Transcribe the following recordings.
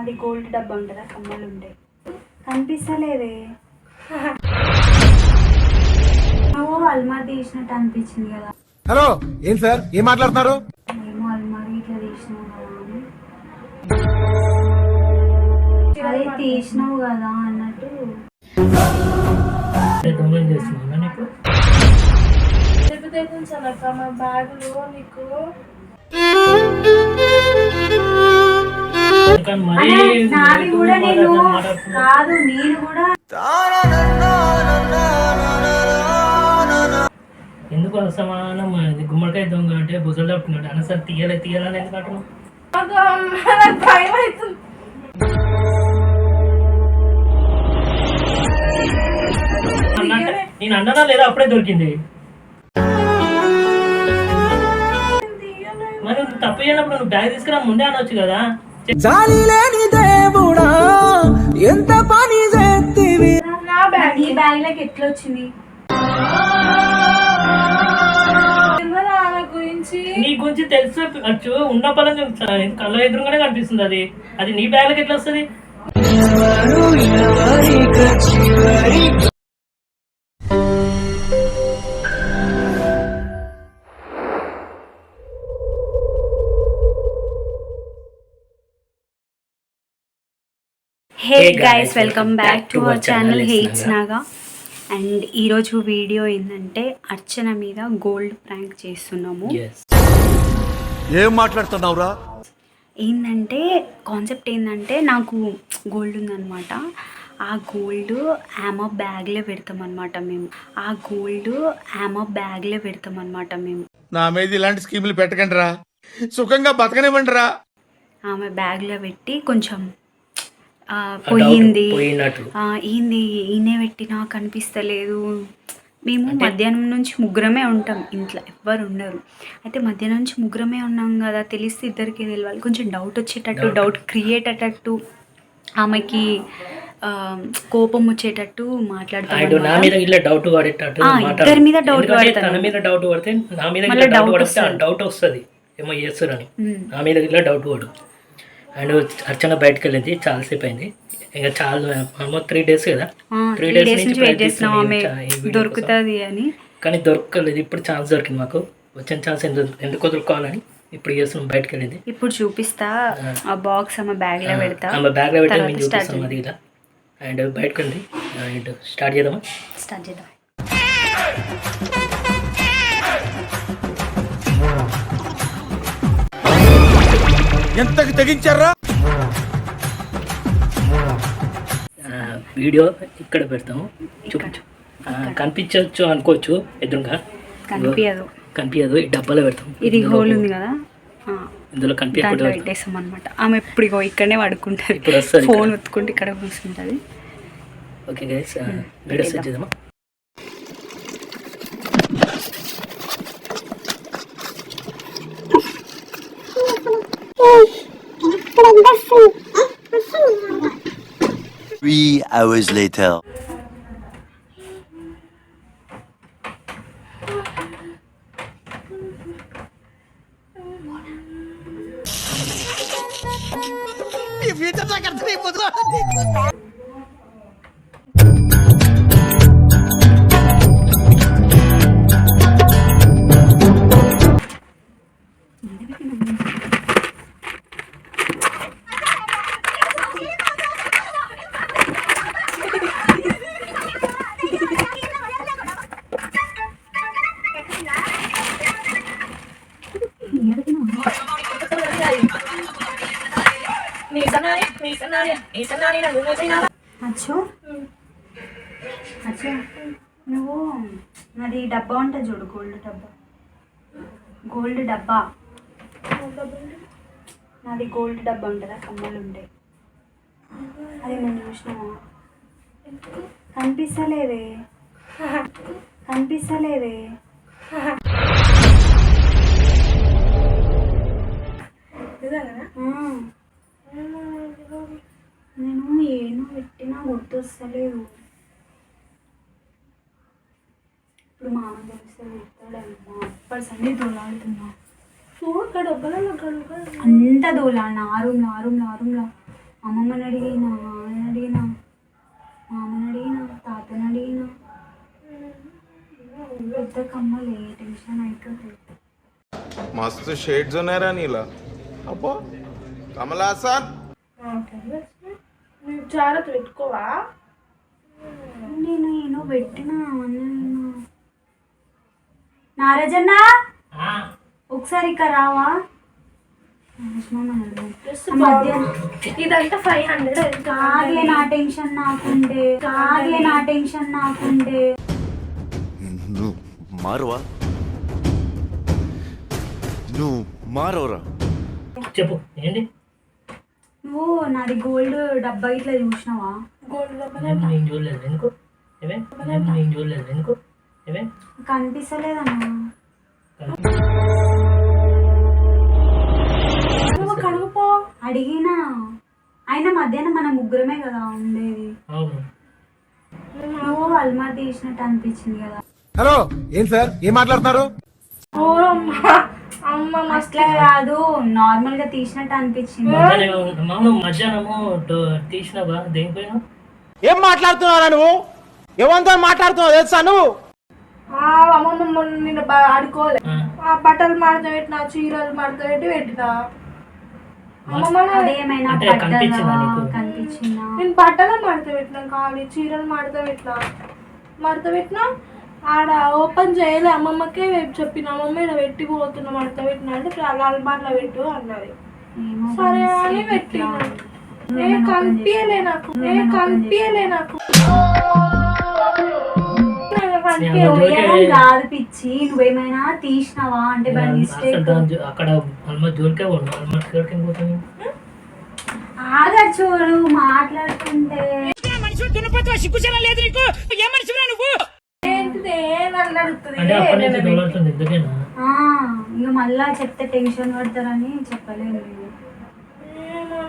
అది గోల్డ్ డబ్బా ఉంటుందా, కమ్మలు ఉంటాయి. కనిపిస్తలేదే. నువ్వు అల్మార్ తీసినట్టు అనిపించింది కదా. హలో, ఏం సార్ ఏం మాట్లాడుతున్నారు? ఏమో అల్మార్ ఇట్లా తీసినావు కదా అని. అదే తీసినావు కదా అన్నట్టు. నాది కూడా నేను కాదు, నేను కూడా ఎందుకు అసమానం గుమ్మడికాయ దొంగ అంటే బుజలు తప్పుతున్నాడు అనసరి తీయాలని ఎందుకంటే నేను అన్నదా లేదా అప్పుడే దొరికింది. మరి తప్పు చేయనప్పుడు నువ్వు బ్యాగ్ తీసుకురా ముందే అనొచ్చు కదా. ఎంత పని ఈ బ్యాగ్ లకి ఎట్లా వచ్చింది? నీ గురించి తెలుసు ఉన్న పని కళ్ళ ఎదురుగానే కనిపిస్తుంది. అది నీ బ్యాగ్లకి ఎట్లా వస్తుంది? Hey guys, welcome back to our channel heights Naga. And ఈరోజు వీడియో ఏంటంటే అర్చన మీద గోల్డ్ ప్రాంక్ చేస్తున్నాము. ఏం మాట్లాడుతున్నావురా? ఏంటంటే కాన్సెప్ట్ ఏంటంటే నాకు గోల్డ్ ఉందన్నమాట. ఆ గోల్డ్ ఆమె బ్యాగ్లో పెడతామన్నమాట మేము. నా మీద ఇలాంటి స్కీములు పెట్టకండి రా, సుఖంగా బతకనివ్వండి రా. ఆమె బ్యాగ్లో పెట్టి కొంచెం పోయింది ఏంది ఈయనే పెట్టినా కనిపిస్తలేదు. మేము మధ్యాహ్నం నుంచి ముగ్గురమే ఉంటాం ఇంట్లో, ఎవ్వరు ఉండరు. అయితే మధ్యాహ్నం నుంచి ముగ్గురమే ఉన్నాం కదా, తెలిస్తే ఇద్దరికి తెలియాలి. కొంచెం డౌట్ వచ్చేటట్టు, డౌట్ క్రియేట్ అయ్యేటట్టు, ఆమెకి కోపం వచ్చేటట్టు మాట్లాడుతాం. ఇద్దరి మీద డౌట్ పడితే నా మీద డౌట్ వస్తుంది ఏమో చేస్తారని. నా మీద ఇట్లా డౌట్ పడు. అండ్ అర్చన బయటకు వెళ్ళింది, చాలాసేపు అయింది. ఇంకా చాలా ఆల్మోస్ట్ 3 days కదా, 3 days నుంచి వెయిట్ చేస్తున్నాం దొరుకుతుంది అని. కానీ దొరకలేదు. ఇప్పుడు ఛాన్స్ దొరికింది మాకు. వచ్చిన ఛాన్స్ ఎందుకు దొరుకోవాలని ఇప్పుడు చేస్తున్నాం. బయటకు వెళ్ళింది, ఇప్పుడు చూపిస్తా. ఆ బాక్స్ ఆమె బ్యాగ్లో పెడతా, ఆమె బ్యాగ్లో పెట్టి మేము చూపిస్తాం అది ఇలా. అండ్ బయటకు వెళ్ళి అండ్ స్టార్ట్ చేద్దాం. ఎంతకి తెగించారా? వీడియో ఇక్కడ పెడతాము, చూపించు. కనిపించవచ్చు అనుకోవచ్చు, ఎదురుగా కనిపించదు. ఈ డబ్బాలో పెడతాం. ఇది హోల్ ఉంది కదా, ఇందులో కనిపించకుండా పెట్టేస్తాం అనమాట. ఆమె ఎప్పుడు ఇక్కడనే పడుకుంటుంది, ఫోన్ ఒత్తుకుంటే ఇక్కడ కూర్చుంటుంది. ఓకే గైస్, వీడియో సెట్ చేద్దామా? Three hours later. నువ్వు నాది డబ్బా ఉంటుంది చూడు, గోల్డ్ డబ్బా నాది గోల్డ్ డబ్బా ఉంటుందా, కమ్మలు ఉంటాయి. అది నేను చూసినావా? కనిపిస్తలేదే. నేను ఏమో పెట్టినా గుర్తొస్తలేదు. ఇప్పుడు మా అమ్మ తెలిస్తే చెప్తాడేమో. అప్పటి దోలాడుతున్నా, అంత దోలాడిన ఆ రూమ్లో అమ్మమ్మని అడిగినా, ఆయన అడిగినా, మామని అడిగినా, తాతని అడిగినా. పెద్ద కమ్మలే, టెన్షన్ అయిపోతుంది. मस्त शेड जो नाही राणीला अप्पो कमला असा జాగ్రత్త పెట్టుకోవా. నేను ఏమో పెట్టినా నేను. నారాజన్న ఒకసారి ఇక్కడ రావా? ఇదంతా 500. కాగే నా టెన్షన్ నాకుండే, కాగే నా టెన్షన్ నాకుండే. నువ్వు మారువా, నువ్వు మారవరా. చెప్పు ఏంటి? నువ్వు నాది గోల్డ్ డబ్బా ఇట్లా చూసినావా? గోల్డ్ నేను చూడలేదు ఎందుకు? ఏమే నేను చూడలేదు ఎందుకు? ఏమే కనిపిస్తలేదన్నా. కడుగుపో. అడిగినా అయినా మధ్యాహ్నం మన ముగ్గురమే కదా ఉండేది. అవును. నువ్వు అల్మా తీసినట్టు అనిపించింది కదా. హలో ఏం సార్ ఏం మాట్లాడుతున్నారు? అమ్మ అట్లా కాదు, నార్మల్ గా తీసినట్టు అనిపించింది. మధ్యాహ్నము తీసినావా? దేనిపోయినా ఏం మాట్లాడుతున్నారా నువ్వు? ఎవరితో మాట్లాడుతున్నావు తెలుసా నువ్వు? అమ్మమ్మ నిన్న ఆడుకోలే. బట్టలు మడత పెట్టినా, చీరలు మడత పెట్టి పెట్టినా. అదేమైనా కనిపించిందా? నేను బట్టలు మడత పెట్టినా, ఖాళీ చీరలు మడత పెట్టినా. ఆడ ఓపెన్ చేయలే. అమ్మమ్మకే చెప్పిన, అమ్మమ్మ ఇక్కడ పెట్టి పోతున్నా మడత పెట్టినా అంటే అల్మార్లో పెట్టు అన్నది. సరే అని పెట్టినా. కనిపించలే నాకు. కాదు పిచ్చి, నువ్వేమైనా తీసినావా అంటే బై మిస్టేక్. అక్కడ ఆల్మోస్ట్ జోలికే పోతాను. ఆగచ్చు నువ్వు మాట్లాడుతుంటే. ఇక మళ్ళా చెప్తే టెన్షన్ పడతారని చెప్పలేదు.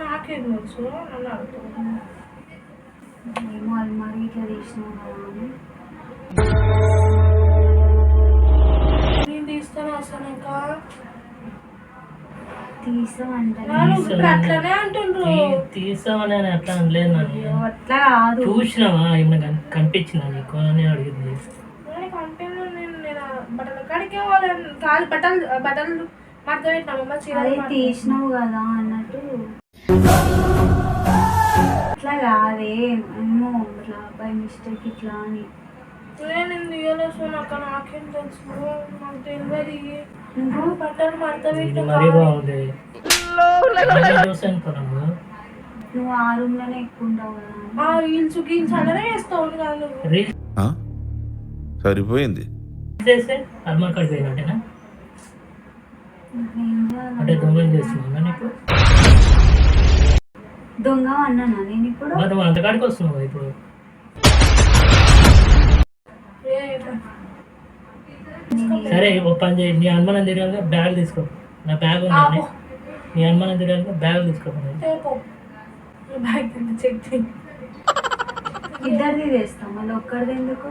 నాకేం తెలుసు, ఏమో అల్మారి ఇట్లా తీసినావు కదా అని. నేను తీస్తాను అసలు తీసామంటే అట్లనే అంటుండ్రు. తీసామని అట్లా అనలేదు. నన్ను అట్లా కాదు. చూసినావా? ఏమైనా కనిపించిందా నీకు అని అడిగింది. బట్టల కాడికే వాళ్ళని కాదు, బట్టలు మడత పెట్టినామమ్మ. అదే తీసినావు కదా అన్నట్టు. అట్లా కాదే, ఏమో ఇట్లా బై మిస్టేక్ ఇట్లా అని. నేను తీయలేదు నాకేం తెలుసు, నాకు తెలియదు. నువ్వు బట్టలు మడత ఇది మరీ బాగుంది. నువ్వు ఆ రూమ్ లోనే ఎక్కువ ఉంటావు కదా. రీల్స్ అలానే వేస్తావు కదా నువ్వు. సరిపోయింది అల్మార్ కాడికి పోయినట్టేనా? అంటే దొంగలు చేస్తున్నావు నీకు? దొంగ అన్నానా నేను ఇప్పుడు? నువ్వు అంతకాడికి వస్తున్నావు ఇప్పుడు. సరే ఓ పని చేయి, నీ అనుమానం తిరగాలి బ్యాగ్ తీసుకో. నా బ్యాగ్ ఉందని నీ అనుమానం తిరగాలి బ్యాగ్ తీసుకోకుండా ఇద్దరిది తెస్తాం, మళ్ళీ ఒక్కడిది ఎందుకు?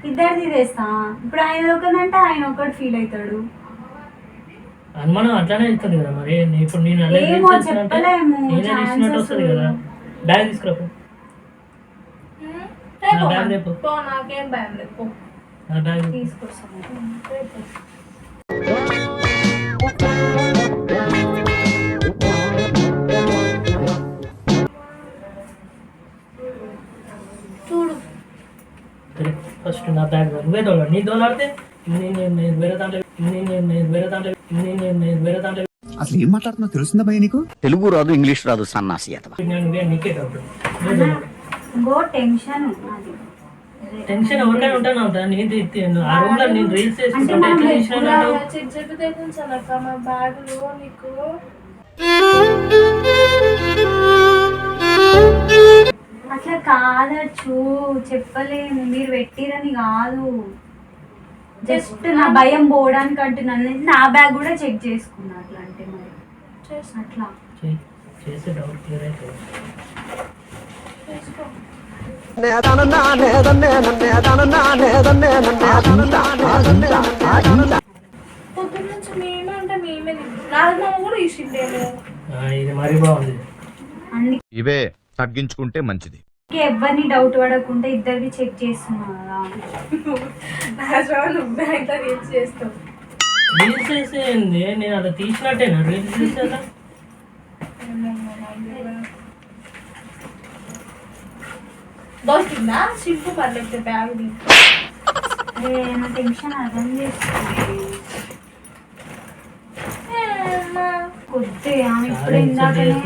ఇద్దరిది తెస్తా. ఇప్పుడు ఆయన ఒకదంటే ఆయన ఒకటి ఫీల్ అవుతాడు. అనుమానం అట్లానే వెళ్తుంది కదా. మరి ఇప్పుడు నేను నేనే వస్తుంది కదా. బ్యాగ్ తీసుకురాపు. బ్యాగ్ రేపు నాకేం భయం లేదు. నా బ్యాగ్ తీసుకొస్తాను. చూడు ఫస్ట్ నా బ్యాగ్ నువ్వే దోలాడు. నీ దోలాడితే వేరే దాంట్లో అసలు ఏం మాట్లాడుతున్నా తెలుస్తుందా భయ నీకు? తెలుగు రాదు, ఇంగ్లీష్ రాదు, సన్నాసి నీకే డౌట్. టెన్షన్ ఎవరికైనా ఉంటాను అవుతా. నేను ఆ రూమ్ లో నేను రీల్స్ చేసుకుంటే మా బ్యాగులో నీకు అట్లా కాదచ్చు, చెప్పలేము. మీరు పెట్టిరని కాదు, జస్ట్ నా భయం పోవడానికి అంటున్నాను. నా బ్యాగ్ కూడా చెక్ చేసుకున్నా. అట్లా అంటే మరి అట్లా చేసే డౌట్ క్లియర్ అయితే పొద్దున్న నుంచి మేమే అంటే మేమే రాజమామ కూడా ఇచ్చిండేమో. ఇది మరీ బాగుంది. అందుకే ఇవే తగ్గించుకుంటే మంచిది. ఎవరిని డౌట్ పడకుండా ఇద్దరివి చెక్ చేస్తున్నావు కదా. నువ్వే అయితే రీల్స్ చేస్తావు. రీల్స్ చేసేయండి, నేను అలా తీసినట్టేనా రీల్స్ చేసేదా? దొరికిందా సింపు పర్లేదు బ్యాగ్ అరే నా టెన్షన్ అర్థం చేస్తుంది. కొద్ది ఆమె ఇప్పుడు ఇందాకనే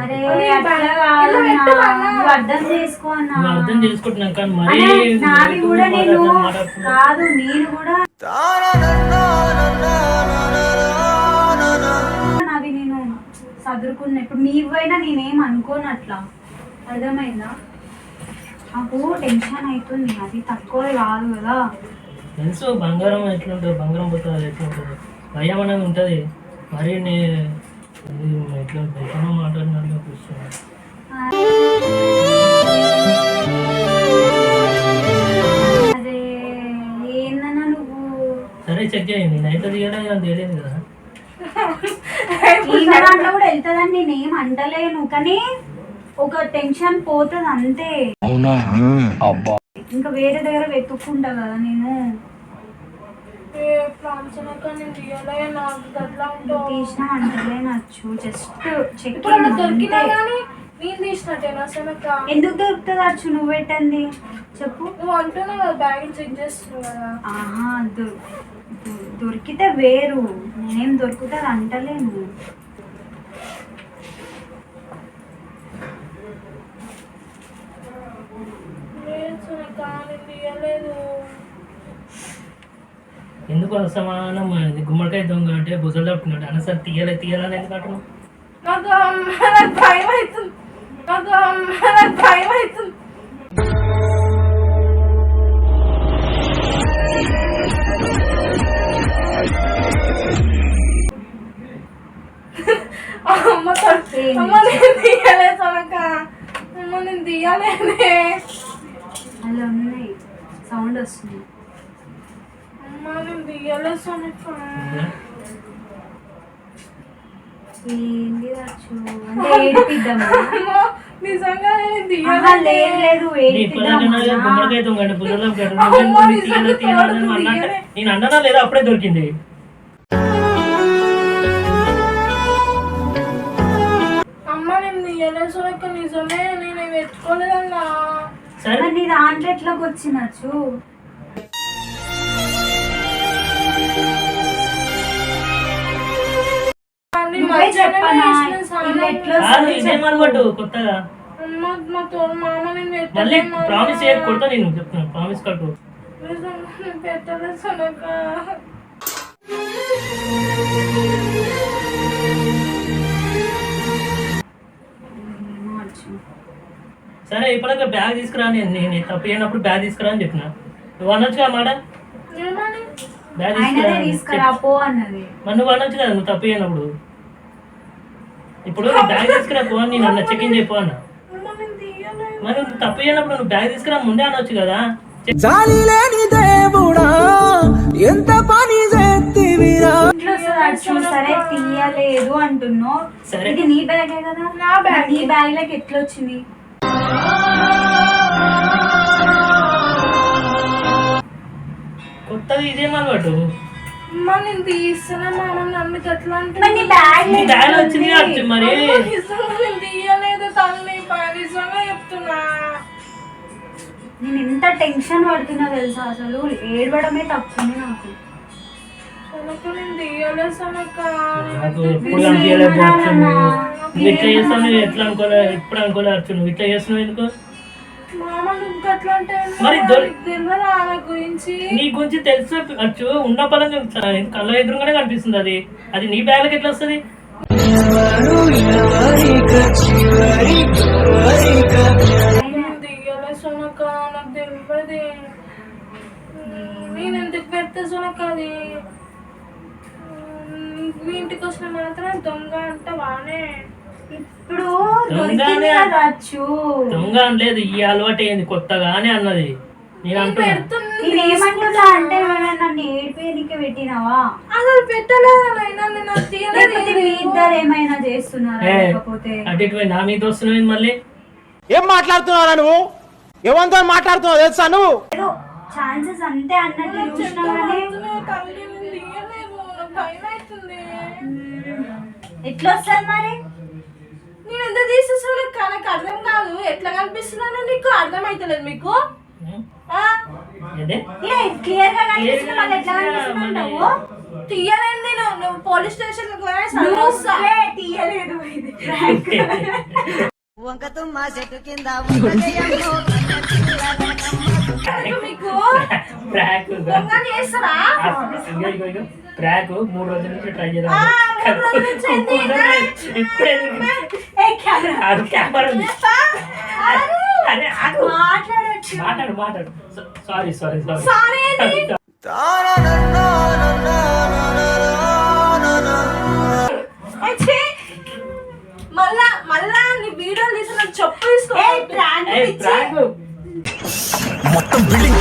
అరే అట్లా కాదు అన్నా. నువ్వు అర్థం చేసుకో అన్నా. నువ్వు అర్థం చేసుకుంటున్నాం కానీ మరీ నాది కూడా నేను కాదు, నేను కూడా నాది నేను చదువుకున్నా. ఇప్పుడు మీ పోయినా నేనేం అనుకోను అట్లా, అర్థమైందా? నాకు టెన్షన్ అవుతుంది, అది తక్కువ కాదు కదా. తెలుసు బంగారం ఎట్లుంటుంది, బంగారం పోతుంది ఎట్లుంటుంది, భయం అనేది ఉంటుంది. మరి ఎట్లా ఎట్లా మాట్లాడినట్టుగా కూర్చున్నా. అదే ఏందన్నా నువ్వు సరే చెక్ చేయండి, నైట్ తీయడం అని తెలియదు కదా. ఈ దాంట్లో కూడా వెళ్తుందని నేనేం అంటలేను, కానీ ఒక టెన్షన్ పోతుంది అంతే. ఇంకా వేరే దగ్గర వెతుక్కుంటా కదా నేను. తీసిన అంటలే నచ్చు, జస్ట్ చెక్ దొరికినా కానీ నేను తీసినట్టేనా సమక్క? ఎందుకు దొరుకుతుంది అచ్చు? నువ్వు పెట్టండి చెప్పు. నువ్వు అంటున్నావు కదా బ్యాగ్ చెక్ చేస్తున్నావు కదా. ఆహా దొరికితే వేరు, నేనేం దొరుకుతుంది అంటలేను. ఎందుకు అసమానం గుమ్మడికాయ దొంగ అంటే బుజలు తప్పుకున్నాడు అనసరి తీయాలని ఎందుకు అంటున్నావు? నాకు భయం అవుతుంది, నాకు భయం అవుతుంది. అమ్మ నేను తీయలే సనక, అమ్మ నేను తీయలేదే. అలా ఉన్నాయి, సౌండ్ వస్తుంది. అమ్మ నేను తీయలే సనక. ఏంది వచ్చు అంటే ఏడిపిద్దామా? నిజంగా నేను ఆహా, తీయలే. లేదు లేదు గుమ్మడికాయ దొంగ అంటే బుజలు తీయాలని నేను అన్నదా లేదా అప్పుడే దొరికింది. అమ్మ నేను తీయలే సనక, నిజమే నేను పెట్టుకోలేదన్నా. సరే నీ దాంట్లో ఎట్లోకి వచ్చినచ్చు? నువ్వే చెప్పనా ఇది ఎట్లా వస్తుంది ఇదేమనుకోటు కొత్తగా మామ నేను మళ్ళీ ప్రామిస్ చేయక కొడతా, నేను చెప్తున్నాను ప్రామిస్ కట్టు. పెట్టలే సనక. సరే ఇప్పటికే బ్యాగ్ తీసుకురా, నేను తప్పు అయినప్పుడు బ్యాగ్ తీసుకురా అని చెప్పిన. నువ్వు అనొచ్చు కదా మాట, ఏమని? బ్యాగ్ ఆయననే తీసుకురా తీసుకురా పో అన్నది. మరి నువ్వు అనొచ్చు కదా నువ్వు తప్పు అయినప్పుడు. ఇప్పుడు నువ్వు బ్యాగ్ తీసుకురా పో అని నేను అన్న, చెక్ ఇన్ చెప్పు అన్న. అమ్మ నేను తీయలే. మరి నువ్వు తప్పు అయినప్పుడు నువ్వు బ్యాగ్ తీసుకురా ముందే అనొచ్చు కదా. ఇంట్లో వస్తుంది అచ్చు, సరే తీయలేదు అంటున్నావు. సరే. ఇది నీ బ్యాగే కదా. నా బ్యాగ్. నీ బ్యాగ్ లోకి ఎట్లా వచ్చింది? కొత్తగా ఇదేమన్నట్టు అమ్మ నేను తీస్తున్నా మామ, నన్ను ఎట్లా అంటే మరి నీ బ్యాగ్ నీ బ్యాగ్ వచ్చింది కావచ్చు మరి. నిజంగా నేను తీయలేదు తల్లి, నిజంగా చెప్తున్నా. నేను ఎంత టెన్షన్ పడుతున్నా తెలుసా, అసలు ఏడవడమే తప్పుంది నాకు. సనక నేను తీయలే సనక. నాకు ఎప్పుడు అనిపించలేదు అర్చు, నువ్వు ఇట్లా చేస్తావు, నువ్వు ఎట్లా అనుకోలే, ఎప్పుడు అనుకోలే అర్చు, నువ్వు ఇట్లా చేస్తున్నావు ఎందుకు? మామ నువ్వు అట్లా అంటే మరి తెలియదా నా గురించి? నీ గురించి తెలుసు అచ్చు, ఉన్న పని కళ్ళ ఎదురుగానే కనిపిస్తుంది. అది అది నీ బ్యాగ్లకి ఎట్లా వస్తుంది? నేను తీయలే సనక, నాకు తెలియదు. నేను ఎందుకు పెడితే సనక అది మీ ఇంటికి వచ్చిన మాత్రం దొంగ అంట బానే. ఇప్పుడు దొంగనే దొరికింది కదా అచ్చు. దొంగ అనలేదు, ఈ అలవాటు ఏంది కొత్తగానే అన్నది. నేను అంటున్నా నేనేమంటున్నా అంటే నన్ను ఏడిపోయేందుకే పెట్టినావా? అసలు పెట్టలేదు నాయనా, నేను అది తీయలేదు. లేకపోతే మీ ఇద్దరు ఏమైనా చేస్తున్నారా? లేకపోతే అంటే ఇటు నా మీద వస్తున్నావు మళ్ళీ. ఏం మాట్లాడుతున్నావు నువ్వు? ఎవరితో మాట్లాడుతున్నావు తెలుసా నువ్వు? ఏదో ఛాన్సెస్ అంతే అన్నట్టు చూసినా కానీ తల్లి నేను తీయలేదు, నాకు భయం అవుతుంది. ఎట్లా వస్తుంది మరి? నేను ఎంత తీసేసాను నాకు అర్థం కాదు. ఎట్లా కనిపిస్తున్నాను నీకు అర్థమైతలేదు మీకు? ఆ? క్లియర్ గా కనిపిస్తుంది, మళ్ళీ ఎట్లా కనిపిస్తుంటావు? తీయలేదు నేను. నువ్వు పోలీస్ స్టేషన్ తీయలేదు. మీకు దొంగ చేస్తారా? ట్రాక్ 3 రోజుల నుంచి ట్రై చేద్దాం. మాట్లాడు. సారీ మళ్ళా నీ వీడియోలు తీసి నాకు చెప్పు తీసుకో. మొత్తం బిల్డింగ్